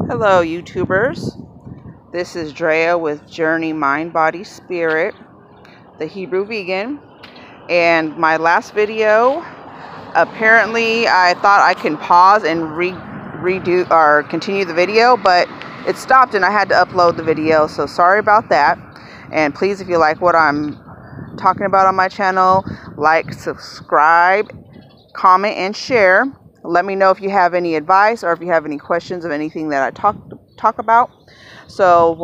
Hello YouTubers, this is Drea with Journey Mind Body Spirit, the Hebrew Vegan, and my last video, apparently I thought I can pause and redo or continue the video, but it stopped and I had to upload the video, so sorry about that. And please, if you like what I'm talking about on my channel, like, subscribe, comment, and share. Let me know if you have any advice or if you have any questions of anything that I talk about. So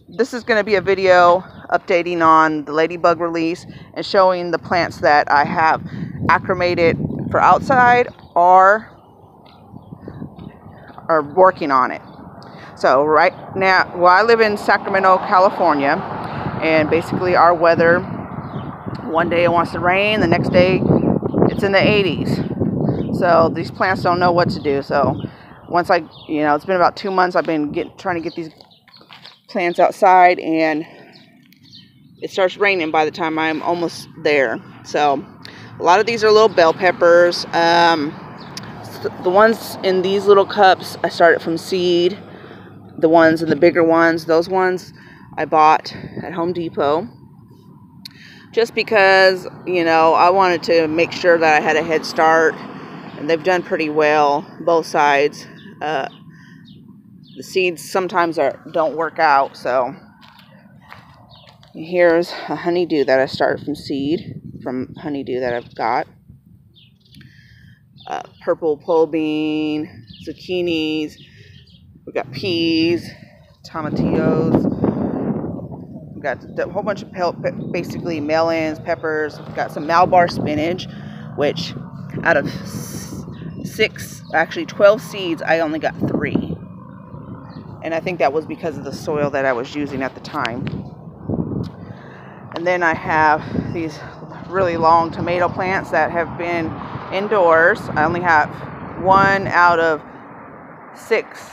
this is going to be a video updating on the Ladybug release and showing the plants that I have acclimated for outside or are working on it. So right now, well, I live in Sacramento, California, and basically our weather, one day it wants to rain, the next day it's in the 80s. So these plants don't know what to do. So once it's been about 2 months, I've been trying to get these plants outside, and it starts raining by the time I'm almost there. So a lot of these are little bell peppers. The ones in these little cups, I started from seed. The ones and the bigger ones, those ones I bought at Home Depot. Just because, I wanted to make sure that I had a head start. And they've done pretty well, both sides. The seeds sometimes don't work out, so here's a honeydew that I started from seed, from honeydew that I've got. Purple pole bean, zucchinis, we got peas, tomatillos. We got a whole bunch of basically melons, peppers. We've got some Malabar spinach, which out of 12 seeds, I only got 3. And I think that was because of the soil that I was using at the time. And then I have these really long tomato plants that have been indoors. I only have 1 out of 6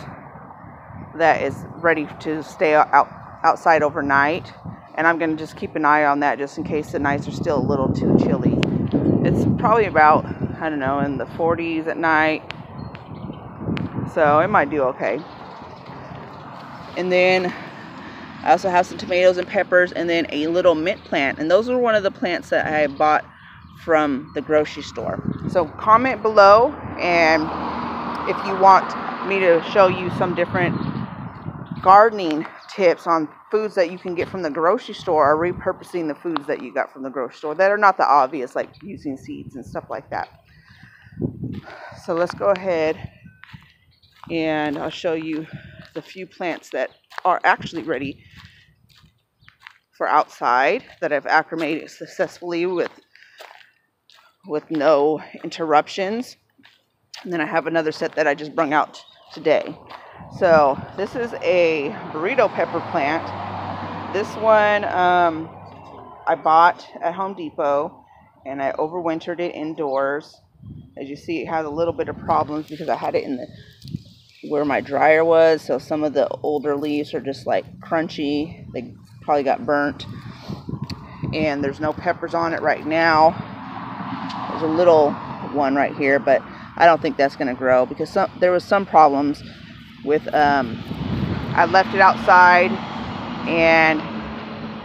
that is ready to stay outside overnight. And I'm going to just keep an eye on that just in case the nights are still a little too chilly. It's probably about, I don't know, in the 40s at night. So it might do okay. And then I also have some tomatoes and peppers, and then a little mint plant. And those were one of the plants that I bought from the grocery store. So comment below, and if you want me to show you some different gardening tips on foods that you can get from the grocery store, or repurposing the foods that you got from the grocery store that are not the obvious, like using seeds and stuff like that. So let's go ahead and I'll show you the few plants that are actually ready for outside that I've acclimated successfully with no interruptions. And then I have another set that I just brought out today. So this is a burrito pepper plant. This one I bought at Home Depot, and I overwintered it indoors. As you see, it has a little bit of problems because I had it in where my dryer was, so some of the older leaves are just like crunchy. They probably got burnt, and there's no peppers on it right now. There's a little one right here, but I don't think that's going to grow because there was some problems with I left it outside and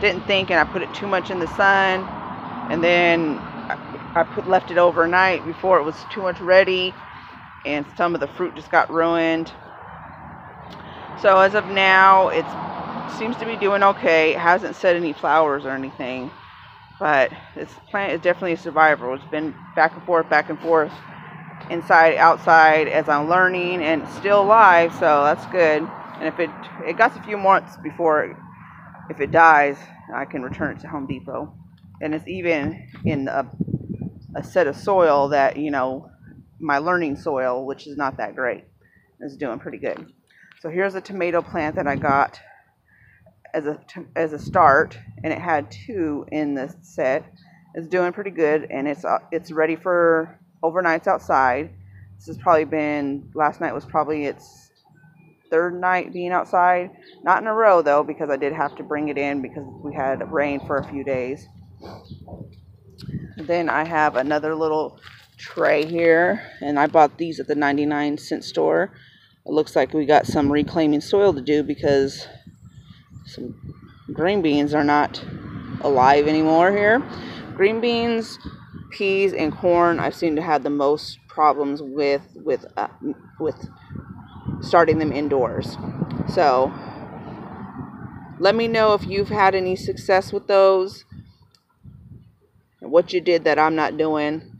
didn't think, and I put it too much in the sun, and then left it overnight before it was too much ready, and some of the fruit just got ruined. So as of now, it seems to be doing okay. It hasn't set any flowers or anything, but this plant is definitely a survivor. It's been back and forth, inside, outside, as I'm learning, and it's still alive, so that's good. And if it got a few months before, if it dies, I can return it to Home Depot. And it's even in a set of soil that, my learning soil, which is not that great, is doing pretty good. So here's a tomato plant that I got as a start, and it had 2 in the set. It's doing pretty good, and it's ready for overnights outside. This has probably been, last night was probably its 3rd night being outside. Not in a row though, because I did have to bring it in because we had rain for a few days. Then I have another little tray here, and I bought these at the 99-cent store It looks like we got some reclaiming soil to do because some green beans are not alive anymore here. Green beans, peas, and corn I seem to have the most problems with starting them indoors. So let me know if you've had any success with those and what you did that I'm not doing.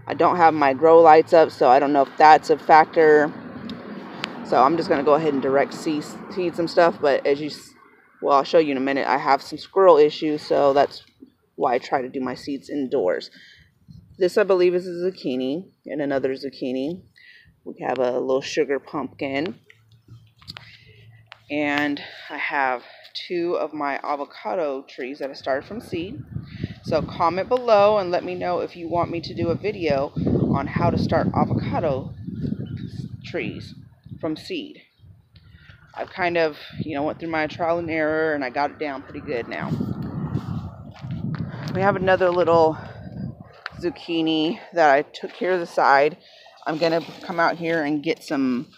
I don't have my grow lights up, so I don't know if that's a factor. So I'm just going to go ahead and direct seed some stuff. But I'll show you in a minute. I have some squirrel issues, so that's why I try to do my seeds indoors. This, I believe, is a zucchini and another zucchini. We have a little sugar pumpkin. And I have 2 of my avocado trees that I started from seed. So comment below and let me know if you want me to do a video on how to start avocado trees from seed. I've kind of, went through my trial and error and I got it down pretty good now. We have another little zucchini that I took care of the side. I'm going to come out here and get some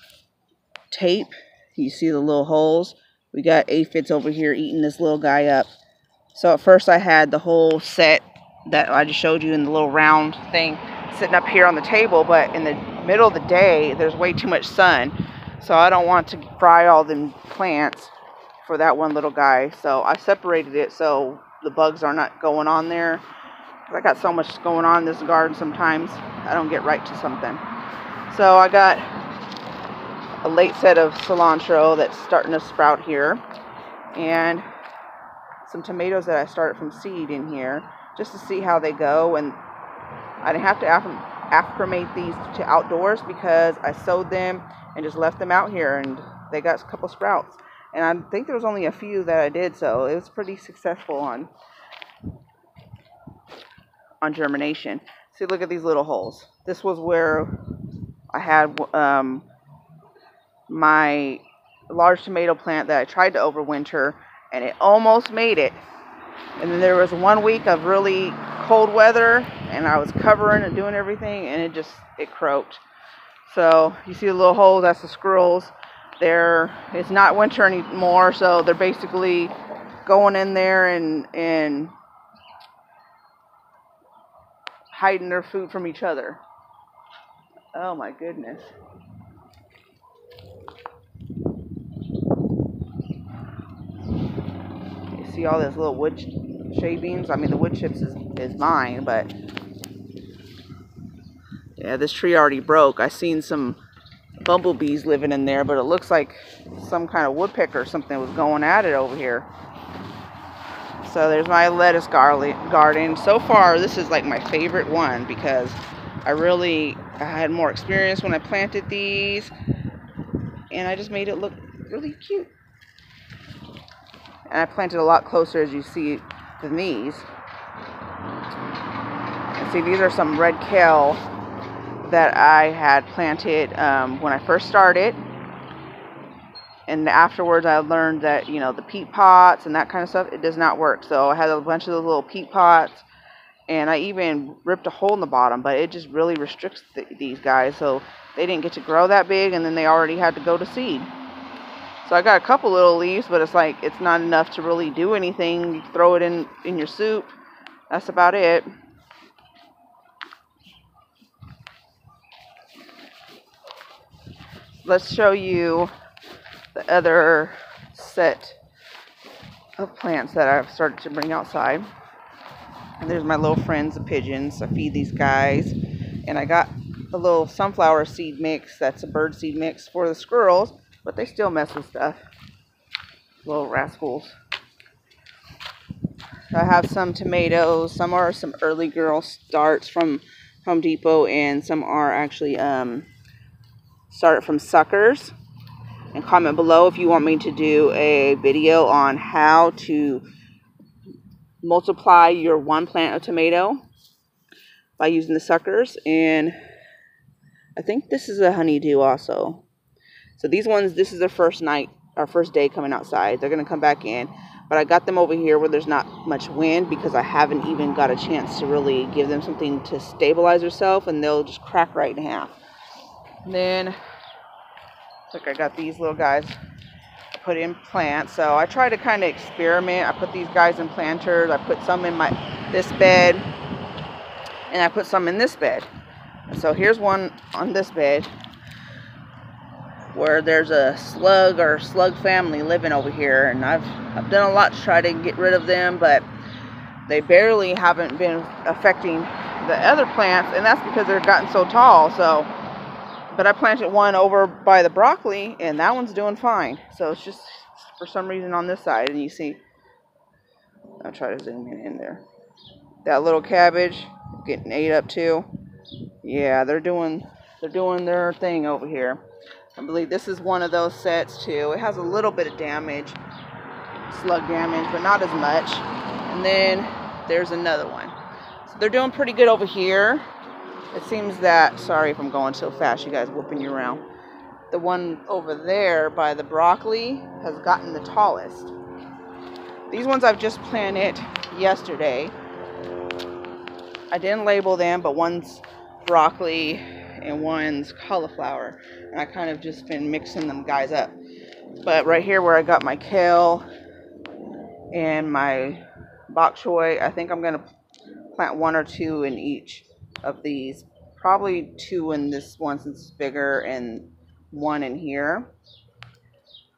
tape. You see the little holes? We got aphids over here eating this little guy up. So at first I had the whole set that I just showed you in the little round thing sitting up here on the table, but in the middle of the day there's way too much sun. So I don't want to fry all them plants for that one little guy. So I separated it so the bugs are not going on there. I got so much going on in this garden sometimes I don't get right to something. So I got a late set of cilantro that's starting to sprout here. And some tomatoes that I started from seed in here just to see how they go. And I didn't have to acclimate these to outdoors because I sowed them and just left them out here and they got a couple sprouts. And I think there was only a few that I did, so it was pretty successful on germination. See, look at these little holes. This was where I had my large tomato plant that I tried to overwinter, and it almost made it. And then there was 1 week of really cold weather and I was covering and doing everything and it croaked. So you see the little holes, that's the squirrels. It's not winter anymore, so they're basically going in there and hiding their food from each other. Oh my goodness. See all those little wood shavings? I mean, the wood chips is mine, but yeah, this tree already broke. I seen some bumblebees living in there, but it looks like some kind of woodpecker or something was going at it over here. So there's my lettuce garden. So far, this is like my favorite one because I had more experience when I planted these, and I just made it look really cute. And I planted a lot closer, as you see, than these. And see, these are some red kale that I had planted when I first started. And afterwards, I learned that, the peat pots and that kind of stuff, it does not work. So I had a bunch of those little peat pots. And I even ripped a hole in the bottom. But it just really restricts these guys. So they didn't get to grow that big. And then they already had to go to seed. So I got a couple little leaves, but it's not enough to really do anything. You throw it in your soup. That's about it. Let's show you the other set of plants that I've started to bring outside. And there's my little friends, the pigeons. I feed these guys. And I got a little sunflower seed mix. That's a bird seed mix for the squirrels. But they still mess with stuff. Little rascals. I have some tomatoes. Some are some early girl starts from Home Depot. And some are actually started from suckers. And comment below if you want me to do a video on how to multiply your one plant of tomato by using the suckers. And I think this is a honeydew also. So these ones, this is their first day coming outside. They're going to come back in. But I got them over here where there's not much wind because I haven't even got a chance to really give them something to stabilize themselves, and they'll just crack right in half. And then Look, I got these little guys I put in plants. So I try to kind of experiment. I put these guys in planters. I put some in this bed, and I put some in this bed. So here's one on this bed where there's a slug family living over here, and I've done a lot to try to get rid of them, but they barely haven't been affecting the other plants, and that's because they're gotten so tall. So, but I planted one over by the broccoli, and that one's doing fine. So it's just for some reason on this side, and you see, I'll try to zoom in there. That little cabbage getting ate up too. Yeah, they're doing their thing over here. I believe this is one of those sets too. It has a little bit of damage, slug damage, but not as much. And then there's another one. So they're doing pretty good over here. It seems that, sorry if I'm going so fast, you guys whooping you around. The one over there by the broccoli has gotten the tallest. These ones I've just planted yesterday. I didn't label them, but one's broccoli and one's cauliflower. And I kind of just been mixing them guys up. But right here where I got my kale and my bok choy, I think I'm going to plant 1 or 2 in each of these. Probably 2 in this one since it's bigger, and 1 in here.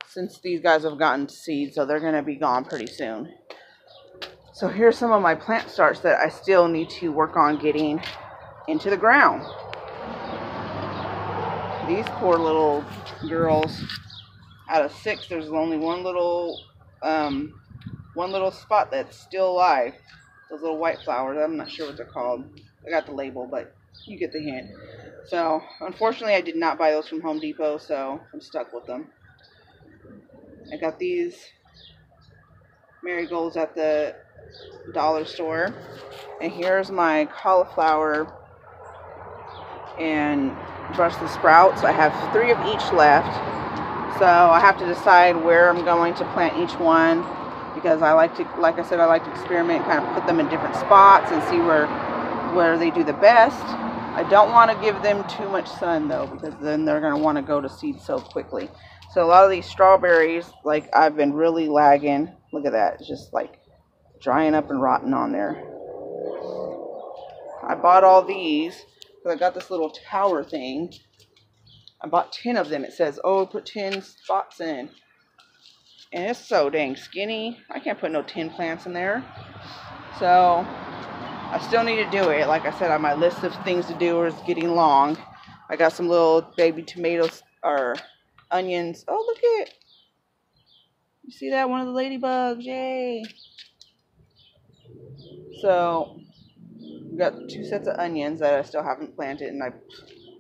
Since these guys have gotten seed, so they're going to be gone pretty soon. So here's some of my plant starts that I still need to work on getting into the ground. These poor little girls, out of 6, there's only one little spot that's still alive. Those little white flowers, I'm not sure what they're called. I got the label, but you get the hint. So unfortunately I did not buy those from Home Depot, so I'm stuck with them. I got these marigolds at the dollar store, and here's my cauliflower and Brussels sprouts. I have 3 of each left, so I have to decide where I'm going to plant each one, because I like to, like I said, I like to experiment, kind of put them in different spots and see where they do the best. I don't want to give them too much sun though, because then they're going to want to go to seed so quickly. So a lot of these strawberries, like, I've been really lagging. Look at that, it's just like drying up and rotting on there. I bought all these because I got this little tower thing. I bought 10 of them. It says, oh, put 10 spots in. And it's so dang skinny. I can't put no 10 plants in there. So I still need to do it. Like I said, my list of things to do is getting long. I got some little baby tomatoes or onions. Oh, look at it. You see that? One of the ladybugs. Yay. So we got 2 sets of onions that I still haven't planted, and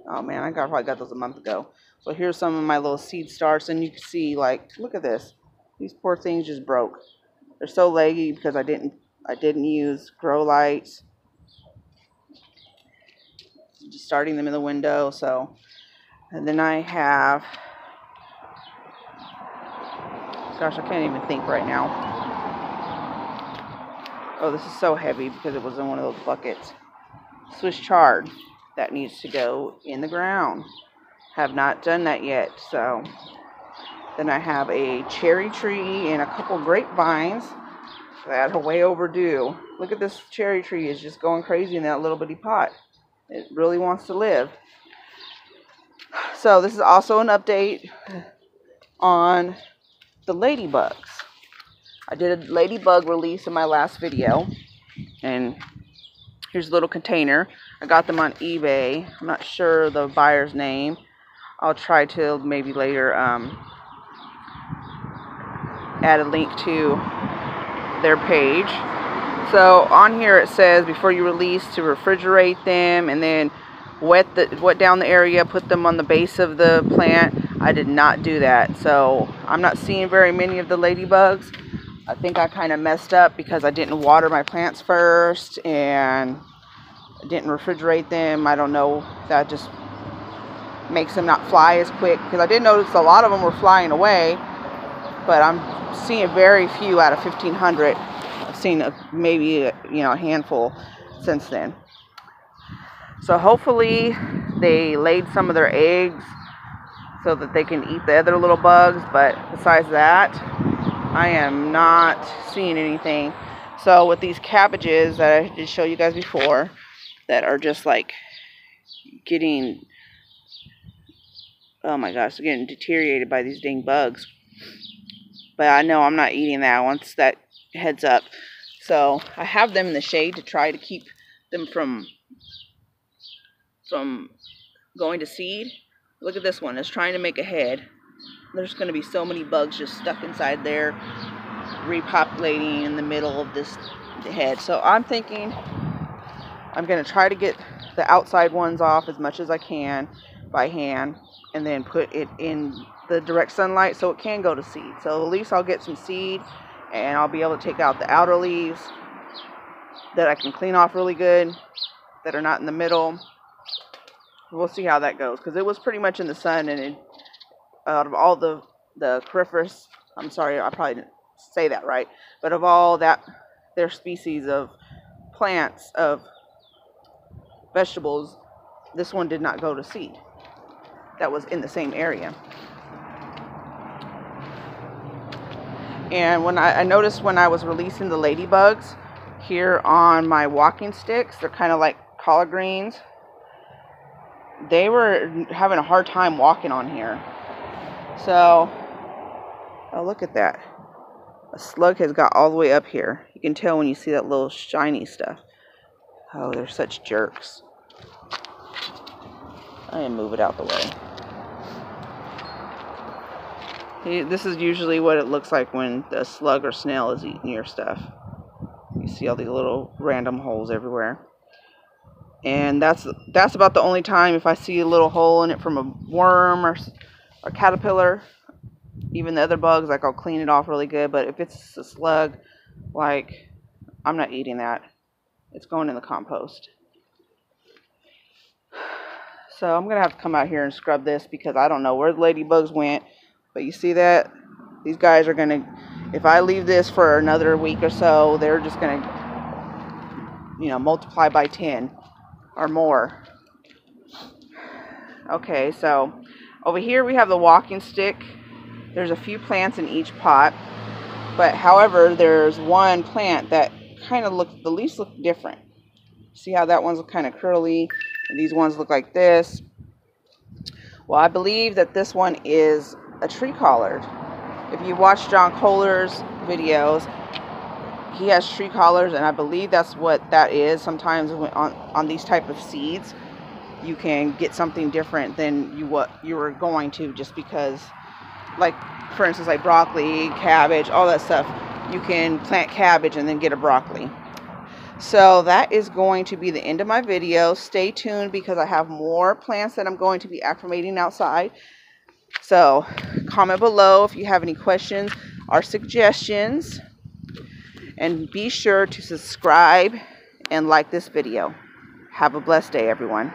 oh man, I probably got those a month ago. So here's some of my little seed starts, and you can see, like, look at this. These poor things just broke. They're so leggy because I didn't use grow lights. Just starting them in the window. So, and then I have, gosh, I can't even think right now. Oh, this is so heavy because it was in one of those buckets. Swiss chard that needs to go in the ground. Have not done that yet. So then I have a cherry tree and a couple grapevines that are way overdue. Look at this cherry tree, is just going crazy in that little bitty pot. It really wants to live. So this is also an update on the ladybugs. I did a ladybug release in my last video, and here's a little container. I got them on eBay. I'm not sure the buyer's name. I'll try to maybe later add a link to their page. So on here it says before you release to refrigerate them, and then wet down the area, put them on the base of the plant. I did not do that, so I'm not seeing very many of the ladybugs. I think I kind of messed up because I didn't water my plants first and didn't refrigerate them. I don't know, that just makes them not fly as quick, because I did notice a lot of them were flying away, but I'm seeing very few out of 1,500. I've seen maybe a handful since then. So hopefully they laid some of their eggs so that they can eat the other little bugs. But besides that, I am not seeing anything. So with these cabbages that I did show you guys before, that are just like getting, oh my gosh, they're getting deteriorated by these dang bugs. But I know I'm not eating that once that heads up. So I have them in the shade to try to keep them from going to seed. Look at this one. It's trying to make a head. There's going to be so many bugs just stuck inside there, repopulating in the middle of this head. So I'm thinking I'm going to try to get the outside ones off as much as I can by hand, and then put it in the direct sunlight so it can go to seed. So at least I'll get some seed, and I'll be able to take out the outer leaves that I can clean off really good, that are not in the middle. We'll see how that goes, because it was pretty much in the sun, and out of all the coriferous, I'm sorry, I probably didn't say that right, but of all that, their species of plants, of vegetables, this one did not go to seed. That was in the same area. And when I noticed when I was releasing the ladybugs here on my walking sticks, they're kind of like collard greens, they were having a hard time walking on here. So, oh, look at that. A slug has got all the way up here. You can tell when you see that little shiny stuff. Oh, they're such jerks. I didn't move it out the way. This is usually what it looks like when the slug or snail is eating your stuff. You see all these little random holes everywhere. And that's about the only time if I see a little hole in it from a worm or caterpillar. Even the other bugs, like, I'll clean it off really good. But if it's a slug, like, I'm not eating that. It's going in the compost. So I'm going to have to come out here and scrub this, because I don't know where the ladybugs went. But you see that? These guys are going to, if I leave this for another week or so, they're just going to, you know, multiply by 10 or more. Okay, so over here we have the walking stick. There's a few plants in each pot. But however, there's one plant that kind of looks, the leaves look different. See how that one's kind of curly? And these ones look like this. Well, I believe that this one is a tree collard. If you watch John Kohler's videos, he has tree collards, and I believe that's what that is. Sometimes on these type of seeds, you can get something different than what you were going to, just because, like, for instance, like broccoli, cabbage, all that stuff. You can plant cabbage and then get a broccoli. So that is going to be the end of my video. Stay tuned, because I have more plants that I'm going to be acclimating outside. So comment below if you have any questions or suggestions. And be sure to subscribe and like this video. Have a blessed day, everyone.